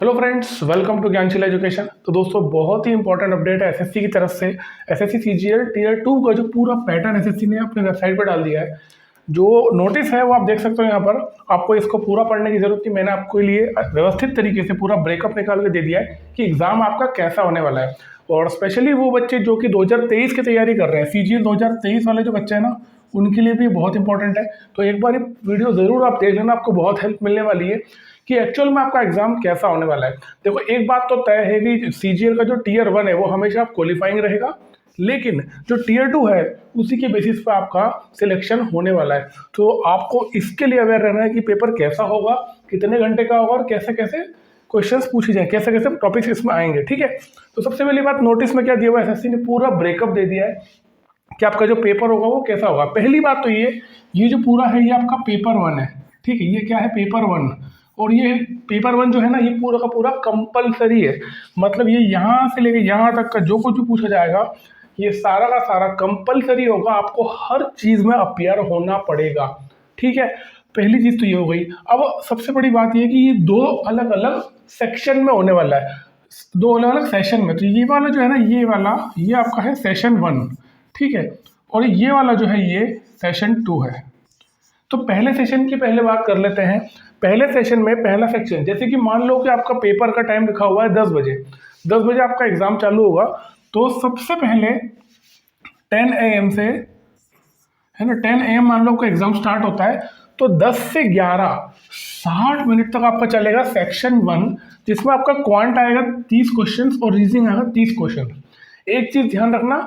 Hello friends, welcome to Gyansheel education. तो दोस्तों, बहुत ही इंपॉर्टेंट अपडेट है एसएससी की तरफ से। एसएससी सीजीएल टियर 2 का जो पूरा पैटर्न एसएससी ने अपने वेबसाइट पर डाल दिया है। जो नोटिस है वो आप देख सकते हो यहाँ पर। आपको इसको पूरा पढ़ने की जरूरत नहीं, मैंने आपके लिए व्यवस्थित तरीके से पूरा ब्रेकअप निकाल के दे दिया है कि एग्जाम आपका कैसा होने वाला है। और स्पेशली वो बच्चे जो कि 2023 की तैयारी कर रहे हैं, सीजीएल 2023 वाले जो बच्चे हैं ना, उनके लिए भी बहुत इंपॉर्टेंट है। तो एक बार ये वीडियो ज़रूर आप देख लेना, आपको बहुत हेल्प मिलने वाली है कि एक्चुअल में आपका एग्जाम कैसा होने वाला है। देखो, एक बात तो तय है कि सीजीएल का जो टियर 1 है वो हमेशा क्वालिफाइंग रहेगा, लेकिन जो टियर 2 है उसी के बेसिस पे आपका सिलेक्शन होने वाला है। तो आपको इसके लिए अवेयर रहना है कि पेपर कैसा होगा, कितने घंटे का होगा और कैसे कैसे क्वेश्चंस पूछे जाए, कैसे कैसे टॉपिक्स इसमें आएंगे। ठीक है, तो सबसे पहली बात, नोटिस में क्या दिया हुआ है, एसएससी ने पूरा ब्रेकअप दे दिया है कि आपका जो पेपर होगा वो कैसा होगा। पहली बात तो ये जो पूरा है ये आपका पेपर 1 है। ठीक है, ये क्या है, पेपर 1। और ये पेपर 1 जो है ना, ये पूरा का पूरा कंपलसरी है। मतलब ये यहाँ से लेके यहाँ तक का जो कुछ भी पूछा जाएगा, ये सारा का सारा कंपलसरी होगा, आपको हर चीज़ में अपियर होना पड़ेगा। ठीक है, पहली चीज़ तो ये हो गई। अब सबसे बड़ी बात ये कि ये दो अलग अलग सेक्शन में होने वाला है, दो अलग अलग सेशन में। तो ये वाला जो है ना, ये वाला ये आपका है सेशन 1। ठीक है, और ये वाला जो है ये सेशन 2 है। तो पहले सेशन की पहले बात कर लेते हैं। पहले सेशन में पहला सेक्शन, जैसे कि मान लो कि आपका पेपर का टाइम लिखा हुआ है 10 बजे, 10 बजे आपका एग्जाम चालू होगा। तो सबसे पहले 10 AM से, है ना, 10 AM मान लो आपका एग्जाम स्टार्ट होता है, तो 10 से 11 60 मिनट तक आपका चलेगा सेक्शन 1, जिसमें आपका क्वांट आएगा 30 क्वेश्चन और रीजनिंग आएगा 30 क्वेश्चन। एक चीज ध्यान रखना,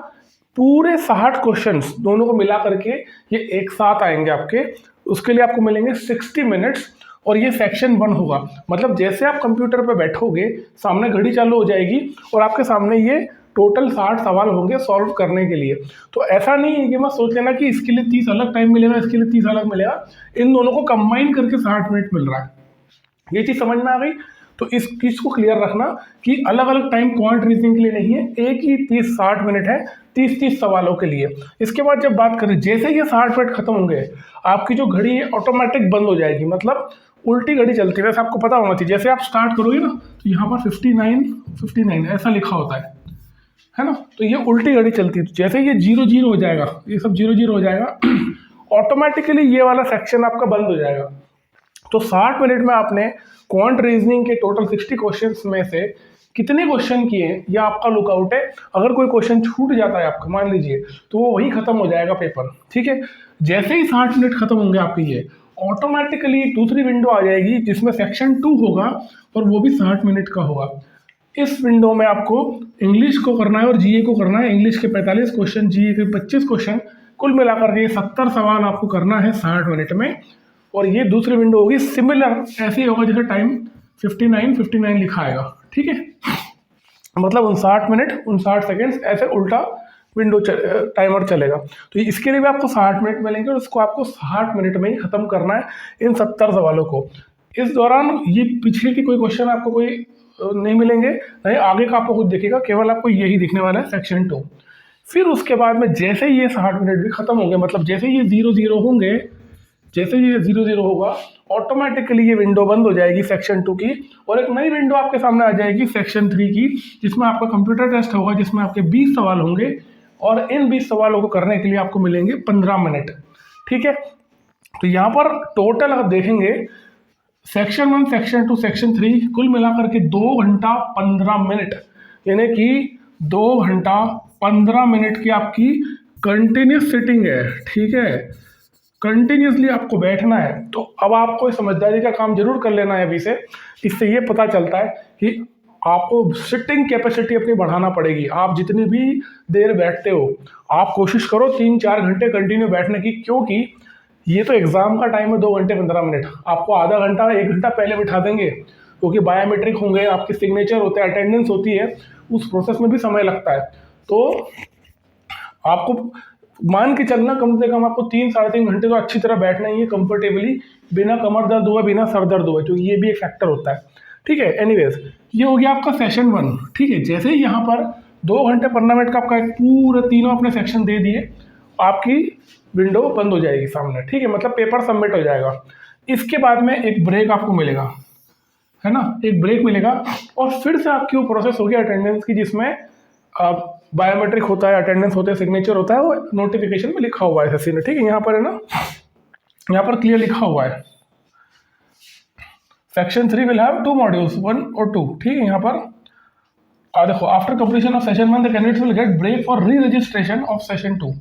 पूरे 60 क्वेश्चंस दोनों को मिला करके ये एक साथ आएंगे आपके, उसके लिए आपको मिलेंगे 60 मिनट्स। और ये सेक्शन 1 होगा। मतलब जैसे आप कंप्यूटर पे बैठोगे, सामने घड़ी चालू हो जाएगी और आपके सामने ये टोटल 60 सवाल होंगे सॉल्व करने के लिए। तो ऐसा नहीं है कि मैं सोच लेना कि इसके लिए 30 अलग टाइम मिलेगा, इसके लिए 30 अलग मिलेगा। इन दोनों को कंबाइन करके 60 मिनट मिल रहा है। ये चीज़ समझ में आ गई? तो इस चीज़ को क्लियर रखना कि अलग अलग टाइम क्वांट रीजनिंग के लिए नहीं है, एक ही 30-60 मिनट है 30-30 सवालों के लिए। इसके बाद जब बात करें, जैसे ये 60 मिनट खत्म होंगे, आपकी जो घड़ी है ऑटोमेटिक बंद हो जाएगी। मतलब उल्टी घड़ी चलती है, वैसे आपको पता होना चाहिए। जैसे आप स्टार्ट करोगे ना, तो यहाँ पर 59 ऐसा लिखा होता है ना, तो ये उल्टी घड़ी चलती है। तो जैसे ये 0-0 हो जाएगा, ये सब 0-0 हो जाएगा, ऑटोमेटिकली ये वाला सेक्शन आपका बंद हो जाएगा। तो 60 मिनट में आपने क्वांट रीजनिंग के टोटल 60 क्वेश्चंस में से कितने क्वेश्चन किए, यह आपका लुकआउट है। अगर कोई क्वेश्चन छूट जाता है आपका, मान लीजिए, तो वो वही खत्म हो जाएगा पेपर। ठीक है, जैसे ही 60 मिनट खत्म होंगे आपके, ये ऑटोमेटिकली दूसरी विंडो आ जाएगी जिसमें सेक्शन 2 होगा और वो भी 60 मिनट का होगा। इस विंडो में आपको इंग्लिश को करना है और जीए को करना है। इंग्लिश के 45 क्वेश्चन, जीए के 25 क्वेश्चन, कुल मिलाकर के 70 सवाल आपको करना है 60 मिनट में। और ये दूसरी विंडो होगी सिमिलर, ऐसे ही होगा जैसे टाइम 59 लिखा आएगा। ठीक है, मतलब 59 मिनट 59 सेकेंड्स, ऐसे उल्टा विंडो टाइमर चलेगा। तो इसके लिए भी आपको 60 मिनट मिलेंगे और उसको आपको 60 मिनट में ही खत्म करना है इन 70 सवालों को। इस दौरान ये पिछले के कोई क्वेश्चन आपको कोई नहीं मिलेंगे, नहीं आगे का आपको कुछ दिखेगा, केवल आपको यही दिखने वाला है सेक्शन 2। फिर उसके बाद में जैसे ये 60 मिनट भी खत्म होंगे, मतलब जैसे ये 0-0 होंगे, जैसे ये 0-0 होगा, ऑटोमेटिकली ये विंडो बंद हो जाएगी सेक्शन 2 की, और एक नई विंडो आपके सामने आ जाएगी सेक्शन 3 की, जिसमें आपका कंप्यूटर टेस्ट होगा, जिसमें आपके 20 सवाल होंगे और इन 20 सवालों को करने के लिए आपको मिलेंगे 15 मिनट। ठीक है, तो यहाँ पर टोटल आप देखेंगे सेक्शन 1, सेक्शन 2, सेक्शन 3 कुल मिलाकर के 2 घंटा 15 मिनट, यानी कि 2 घंटा 15 मिनट की आपकी कंटिन्यूस सिटिंग है। ठीक है, कंटिन्यूसली आपको बैठना है। तो अब आपको समझदारी का काम जरूर कर लेना है अभी से। इससे ये पता चलता है कि आपको सिटिंग कैपेसिटी अपनी बढ़ाना पड़ेगी। आप जितनी भी देर बैठते हो, आप कोशिश करो 3-4 घंटे कंटिन्यू बैठने की, क्योंकि ये तो एग्जाम का टाइम है 2 घंटे 15 मिनट, आपको आधा घंटा 1 घंटा पहले बिठा देंगे, क्योंकि बायोमेट्रिक होंगे, आपके सिग्नेचर होते हैं, अटेंडेंस होती है, उस प्रोसेस में भी समय लगता है। तो आपको मान के चलना कम से कम आपको 3-3.5 घंटे तो अच्छी तरह बैठना ही है, कंफर्टेबली, बिना कमर दर्द हुआ, बिना सर दर्द हुआ, तो ये भी एक फैक्टर होता है। ठीक है, एनीवेज, ये हो गया आपका सेशन 1। ठीक है, जैसे ही यहाँ पर 2 घंटे 15 मिनट का आपका पूरा तीनों अपने सेक्शन दे दिए, आपकी विंडो बंद हो जाएगी सामने। ठीक है, मतलब पेपर सबमिट हो जाएगा। इसके बाद में एक ब्रेक आपको मिलेगा, है ना, एक ब्रेक मिलेगा और फिर से आपकी वो प्रोसेस होगी अटेंडेंस की, जिसमें बायोमेट्रिक होता है, अटेंडेंस होता है, सिग्नेचर होता है, वो नोटिफिकेशन में लिखा हुआ है एसएससी ने, ठीक है, यहाँ पर है ना, यहाँ पर क्लियर लिखा हुआ है सेक्शन 3 विल हैव 2 मॉड्यूल्स 1 और 2, ठीक है। यहाँ पर देखो, after completion of session 1 the candidates will get break for re registration of session 2।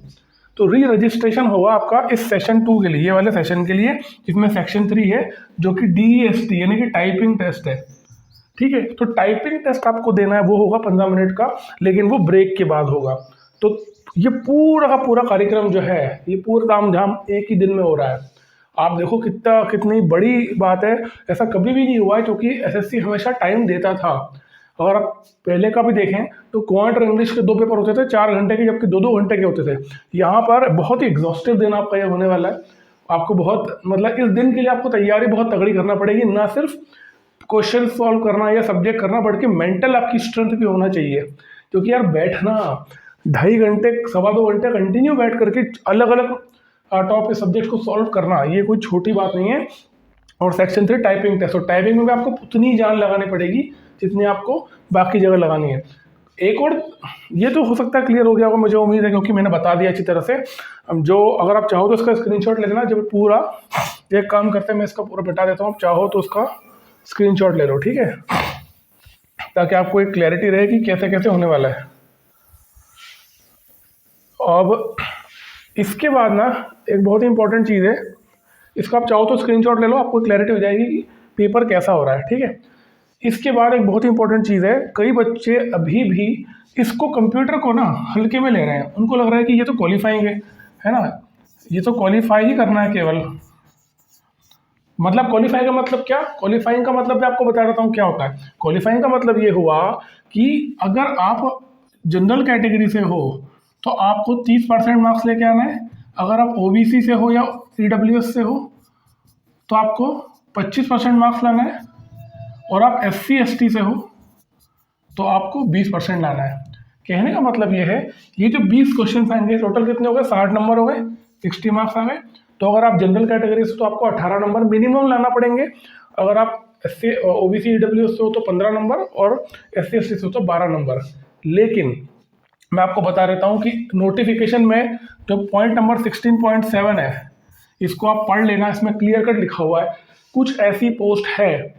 तो री रजिस्ट्रेशन होगा आपका इस सेशन 2 के लिए, ये वाले सेशन के लिए, जिसमें सेक्शन 3 है जो कि DEST यानी कि टाइपिंग टेस्ट है, ठीक है। तो टाइपिंग टेस्ट आपको देना है, वो होगा 15 मिनट का, लेकिन वो ब्रेक के बाद होगा। तो ये पूरा का पूरा कार्यक्रम जो है, ये पूरा तामझाम एक ही दिन में हो रहा है। आप देखो कितनी बड़ी बात है, ऐसा कभी भी नहीं हुआ है, क्योंकि एसएससी हमेशा टाइम देता था। अगर आप पहले का भी देखें तो क्वांट और इंग्लिश के 2 पेपर होते थे 4 घंटे के, जबकि 2-2 घंटे के होते थे। यहाँ पर बहुत ही एग्जॉस्टिव दिन आपका ये होने वाला है। आपको बहुत, मतलब इस दिन के लिए आपको तैयारी बहुत तगड़ी करना पड़ेगी, ना सिर्फ क्वेश्चन सॉल्व करना या सब्जेक्ट करना, बल्कि मेंटल आपकी स्ट्रेंथ भी होना चाहिए। क्योंकि यार बैठना 2.5 घंटे 2.25 घंटे कंटिन्यू बैठ करके अलग अलग टॉपिक सब्जेक्ट को सॉल्व करना, ये कोई छोटी बात नहीं है। और सेक्शन 3 टाइपिंग टेस्ट, और टाइपिंग में भी आपको उतनी जान लगानी पड़ेगी जितनी आपको बाकी जगह लगानी है। एक और, ये तो हो सकता है क्लियर हो गया होगा, मुझे उम्मीद है, क्योंकि मैंने बता दिया अच्छी तरह से। जो अगर आप चाहो तो इसका स्क्रीनशॉट ले लेना, जब पूरा एक काम करते हैं, मैं इसका पूरा बता देता हूँ, आप चाहो तो उसका स्क्रीनशॉट ले लो, ठीक है, ताकि आपको एक क्लैरिटी रहे कि कैसे कैसे होने वाला है। अब इसके बाद ना एक बहुत ही इंपॉर्टेंट चीज़ है, इसका आप चाहो तो स्क्रीनशॉट ले लो, आपको क्लैरिटी हो जाएगी कि पेपर कैसा हो रहा है, ठीक है। इसके बाद एक बहुत ही इंपॉर्टेंट चीज़ है, कई बच्चे अभी भी इसको कंप्यूटर को ना हल्के में ले रहे हैं। उनको लग रहा है कि ये तो क्वालिफाइंग है ना, ये तो क्वालिफाई ही करना है केवल। मतलब क्वालिफाई का मतलब क्या, क्वालिफाइंग का मतलब मैं आपको बता देता हूँ क्या होता है। क्वालिफाइंग का मतलब ये हुआ कि अगर आप जनरल कैटेगरी से हो तो आपको 30% मार्क्स लेके आना है। अगर आप ओबीसी से हो या ईडब्ल्यूएस से हो तो आपको 25% मार्क्स लाना है, और आप एससी एसटी से हो तो आपको 20% लाना है। कहने का मतलब ये है, ये जो 20 क्वेश्चन आएंगे, टोटल कितने हो गए, 60 नंबर हो गए, 60 मार्क्स आ गए। तो अगर आप जनरल कैटेगरी से तो आपको 18 नंबर मिनिमम लाना पड़ेंगे। अगर आप एससी ओबीसी ईडब्ल्यूएस से हो तो 15 नंबर, और एससी एसटी से हो तो 12 नंबर। लेकिन मैं आपको बता देता हूँ कि नोटिफिकेशन में जो पॉइंट नंबर 16.7 है, इसको आप पढ़ लेना, इसमें क्लियर कट लिखा हुआ है। कुछ ऐसी पोस्ट है,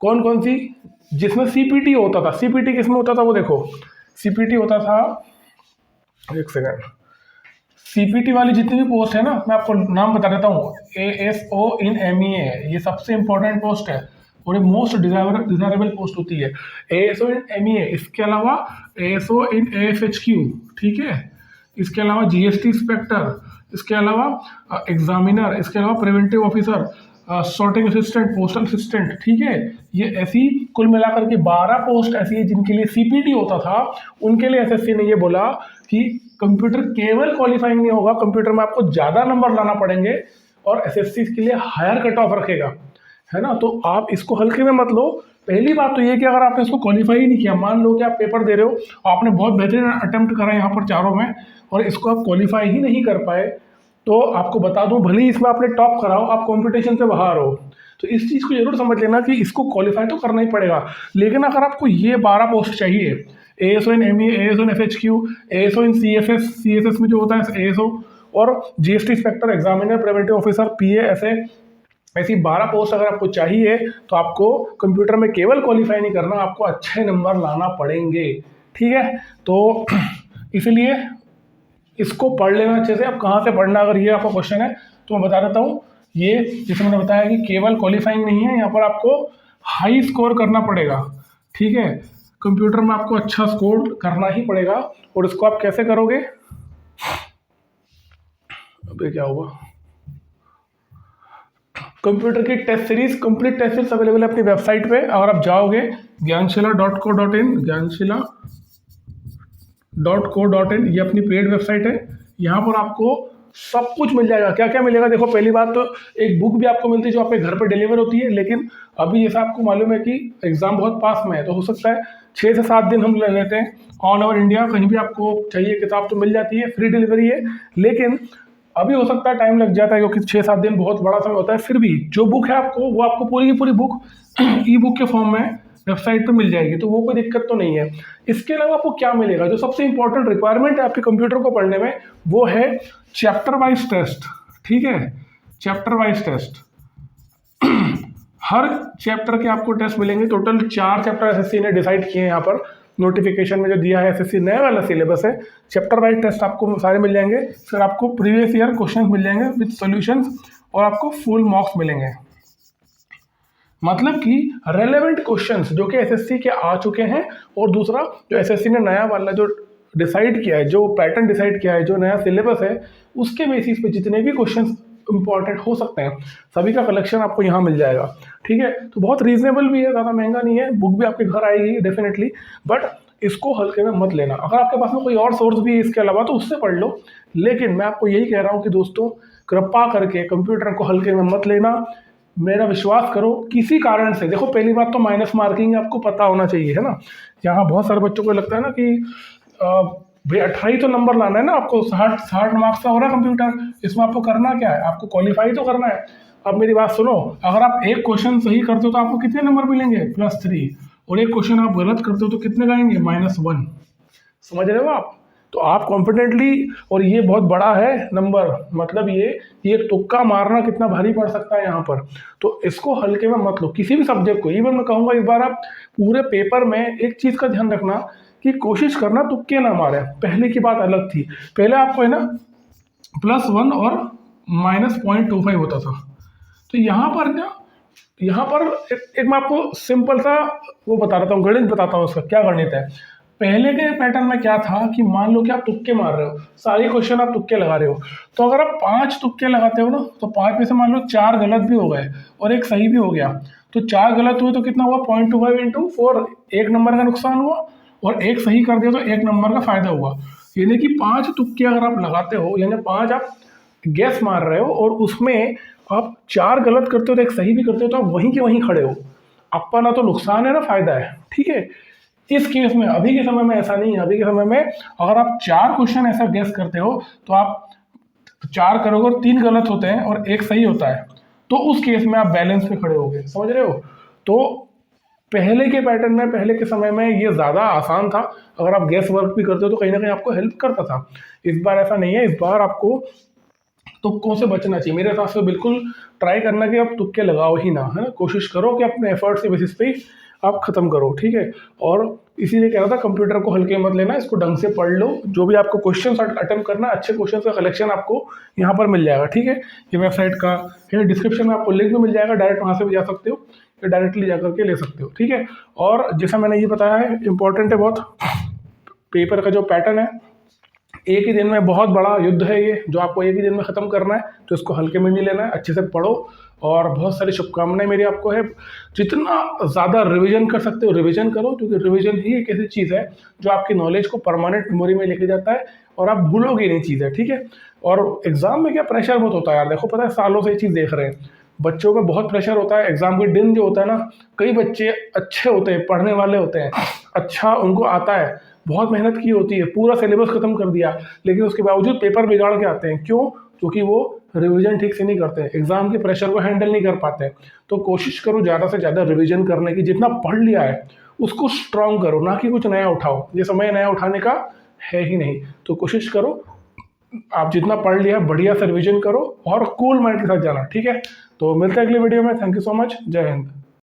कौन कौन सी, जिसमें सीपीटी होता था। सीपीटी किसमें होता था वो देखो, सीपीटी होता था, एक सेकंड, सीपीटी वाली जितनी भी पोस्ट है ना, मैं आपको नाम बता देता हूँ। एएसओ इन एमईए, ये सबसे इंपॉर्टेंट पोस्ट है और ये मोस्ट डिजायरेबल पोस्ट होती है, एएसओ इन एमईए। इसके अलावा एएसओ इन एएफएचक्यू, ठीक है, इसके अलावा जीएसटी इंस्पेक्टर, इसके अलावा एग्जामिनर, इसके अलावा preventive officer, sorting assistant, postal assistant, ठीक है। ये ऐसी कुल मिलाकर के 12 पोस्ट ऐसी है जिनके लिए सीपीटी होता था। उनके लिए एसएससी ने ये बोला कि कंप्यूटर केवल क्वालिफाइंग नहीं होगा, कंप्यूटर में आपको ज़्यादा नंबर लाना पड़ेंगे, और एसएससी के लिए हायर कट ऑफ रखेगा, है ना। तो आप इसको हल्के में मत लो। पहली बात तो ये कि अगर आपने इसको क्वालिफाई ही नहीं किया, मान लो कि आप पेपर दे रहे हो, आपने बहुत बेहतरीन अटेम्प्ट करा यहाँ पर चारों में, और इसको आप क्वालिफाई ही नहीं कर पाए, तो आपको बता दूं, भले ही इसमें आपने टॉप कराओ, आप कंपटीशन से बाहर हो। तो इस चीज़ को जरूर समझ लेना कि इसको क्वालिफाई तो करना ही पड़ेगा। लेकिन अगर आपको ये 12 पोस्ट चाहिए, ASO in ME, ASO in FHQ, ASO in CSS में जो होता है एएसओ, और GST inspector, examiner, preventive officer, PA, ऐसी 12 पोस्ट अगर आपको चाहिए, तो आपको कंप्यूटर में केवल क्वालिफाई नहीं करना, आपको अच्छे नंबर लाना पड़ेंगे, ठीक है। तो इसलिए इसको पढ़ लेना अच्छे से। अब कहाँ से पढ़ना, अगर ये आपका क्वेश्चन है तो मैं बता देता हूँ। ये जैसे मैंने बताया कि केवल क्वालिफाइंग नहीं है, यहाँ पर आपको हाई स्कोर करना पड़ेगा, ठीक है। कंप्यूटर में आपको अच्छा स्कोर करना ही पड़ेगा। और इसको आप कैसे करोगे, अबे क्या हुआ, कंप्यूटर की test series, complete test series available है अपनी वेबसाइट पे। अगर आप जाओगे ज्ञानशिला.co.in, ज्ञानशिला.co.in, ये अपनी पेड वेबसाइट है। यहाँ पर आपको सब कुछ मिल जाएगा। क्या क्या मिलेगा, देखो, पहली बात तो एक बुक भी आपको मिलती है जो आपके घर पर डिलीवर होती है। लेकिन अभी जैसा आपको मालूम है कि एग्जाम बहुत पास में है, तो हो सकता है 6 से 7 दिन हम ले लेते हैं। ऑल ओवर इंडिया कहीं भी आपको चाहिए किताब तो मिल जाती है, फ्री डिलीवरी है। लेकिन अभी हो सकता है टाइम लग जाता है क्योंकि 6-7 दिन बहुत बड़ा समय होता है, फिर भी जो बुक है आपको वो आपको पूरी की पूरी बुक ई बुक के फॉर्म में वेबसाइट पे मिल जाएगी, तो वो कोई दिक्कत तो नहीं है। इसके अलावा आपको क्या मिलेगा, जो सबसे इंपॉर्टेंट रिक्वायरमेंट है आपके कंप्यूटर को पढ़ने में, वो है चैप्टर वाइज टेस्ट। ठीक है, चैप्टर वाइज टेस्ट, हर चैप्टर के आपको टेस्ट मिलेंगे। टोटल 4 चैप्टर एसएससी ने डिसाइड किए हैं यहाँ पर नोटिफिकेशन में जो दिया है। एसएससी नया वाला सिलेबस है, चैप्टर वाइज टेस्ट आपको सारे मिल जाएंगे। फिर आपको प्रीवियस ईयर क्वेश्चन मिल जाएंगे विद सॉल्यूशंस, और आपको फुल मार्क्स मिलेंगे। मतलब कि रेलेवेंट क्वेश्चंस जो कि एसएससी के आ चुके हैं, और दूसरा जो एसएससी ने नया वाला जो डिसाइड किया है, जो पैटर्न डिसाइड किया है, जो नया सिलेबस है, उसके बेसिस पे जितने भी क्वेश्चंस इंपॉर्टेंट हो सकते हैं सभी का कलेक्शन आपको यहाँ मिल जाएगा। ठीक है, तो बहुत रीजनेबल भी है, ज़्यादा महंगा नहीं है, बुक भी आपके घर आएगी डेफिनेटली, बट इसको हल्के में मत लेना। अगर आपके पास में कोई और सोर्स भी है इसके अलावा तो उससे पढ़ लो, लेकिन मैं आपको यही कह रहा हूँ कि दोस्तों कृपा करके कंप्यूटर को हल्के में मत लेना। मेरा विश्वास करो, किसी कारण से, देखो पहली बात तो माइनस मार्किंग आपको पता होना चाहिए, है ना। यहाँ बहुत सारे बच्चों को लगता है ना कि भाई 28 तो नंबर लाना है ना आपको, 60 मार्क्स का हो रहा है कंप्यूटर, इसमें आपको करना क्या है, आपको क्वालिफाई तो करना है। अब मेरी बात सुनो, अगर आप एक क्वेश्चन सही करते हो तो आपको कितने नंबर मिलेंगे, +3, और एक क्वेश्चन आप गलत करते हो तो कितने लाएंगे, -1। समझ रहे हो आप। तो आप कॉन्फिडेंटली, और ये बहुत बड़ा है नंबर, मतलब ये तुक्का मारना कितना भारी पड़ सकता है यहाँ पर, तो इसको हल्के में मत लो किसी भी सब्जेक्ट को। इवन मैं कहूँगा इस बार आप पूरे पेपर में एक चीज़ का ध्यान रखना कि कोशिश करना तुक्के ना मारे। पहले की बात अलग थी, पहले आपको है ना +1 और -0.25 होता था। तो यहाँ पर एक मैं आपको सिंपल सा वो बता रहा हूँ, गणित बताता हूँ उसका क्या गणित है। पहले के पैटर्न में क्या था कि मान लो कि आप तुक्के मार रहे हो, सारी क्वेश्चन आप तुक्के लगा रहे हो, तो अगर आप 5 तुक्के लगाते हो ना, तो 5 में से मान लो 4 गलत भी हो गए और एक सही भी हो गया, तो 4 गलत हुए तो कितना हुआ, 0.25 × 4, 1 नंबर का नुकसान हुआ, और एक सही कर दिया तो 1 नंबर का फायदा हुआ। यानी कि 5 तुक्के अगर आप लगाते हो, यानी 5 आप गैस मार रहे हो और उसमें आप 4 गलत करते हो तो एक सही भी करते हो, तो आप वहीं के वहीं खड़े हो, आपका ना तो नुकसान है ना फायदा है। ठीक है, इस केस में अभी के समय में ऐसा नहीं है। अभी के समय में अगर आप 4 क्वेश्चन ऐसा गैस करते हो तो आप 4 करोगे और 3 गलत होते हैं और एक सही होता है, तो उस केस में आप बैलेंस पे खड़े होगे। समझ रहे हो। तो पहले के पैटर्न में, पहले के समय में ये ज़्यादा आसान था, अगर आप गैस वर्क भी करते हो तो कहीं ना कहीं आपको हेल्प करता था। इस बार ऐसा नहीं है, इस बार आपको तुक्कों से बचना चाहिए। मेरे हिसाब से बिल्कुल ट्राई करना कि आप तुक्के लगाओ ही ना, है ना। कोशिश करो कि अपने एफर्ट्स के बेसिस पे आप खत्म करो। ठीक है, और इसीलिए कह रहा था कंप्यूटर को हल्के मत लेना, इसको ढंग से पढ़ लो। जो भी आपको क्वेश्चन अटेम्प्ट करना, अच्छे क्वेश्चन का कलेक्शन आपको यहाँ पर मिल जाएगा। ठीक है, ये वेबसाइट का है, डिस्क्रिप्शन में आपको लिंक भी मिल जाएगा, डायरेक्ट वहाँ से भी जा सकते हो या डायरेक्टली जा करके ले सकते हो। ठीक है, और जैसा मैंने ये बताया है, इंपॉर्टेंट है बहुत, पेपर का जो पैटर्न है, एक ही दिन में बहुत बड़ा युद्ध है ये, जो आपको एक ही दिन में ख़त्म करना है, तो इसको हल्के में नहीं लेना है, अच्छे से पढ़ो। और बहुत सारी शुभकामनाएं मेरी आपको है, जितना ज़्यादा रिवीजन कर सकते हो रिवीजन करो, क्योंकि रिवीजन ही एक ऐसी चीज़ है जो आपकी नॉलेज को परमानेंट मेमोरी में लेके जाता है और आप भूलोगे नहीं चीज़ें। ठीक है, और एग्ज़ाम में क्या प्रेशर बहुत होता है यार, देखो पता है सालों से ये चीज़ देख रहे हैं, बच्चों में बहुत प्रेशर होता है। एग्ज़ाम के दिन जो होता है ना, कई बच्चे अच्छे होते हैं, पढ़ने वाले होते हैं, अच्छा उनको आता है, बहुत मेहनत की होती है, पूरा सिलेबस खत्म कर दिया, लेकिन उसके बावजूद पेपर बिगाड़ के आते हैं। क्यों? क्योंकि वो रिवीजन ठीक से नहीं करते, एग्जाम के प्रेशर को हैंडल नहीं कर पाते। तो कोशिश करो ज़्यादा से ज़्यादा रिवीजन करने की, जितना पढ़ लिया है उसको स्ट्रॉन्ग करो, ना कि कुछ नया उठाओ। ये समय नया उठाने का है ही नहीं, तो कोशिश करो आप जितना पढ़ लिया बढ़िया से रिवीजन करो और कूल माइंड के साथ जाना। ठीक है, तो मिलते हैं अगली वीडियो में। थैंक यू सो मच, जय हिंद।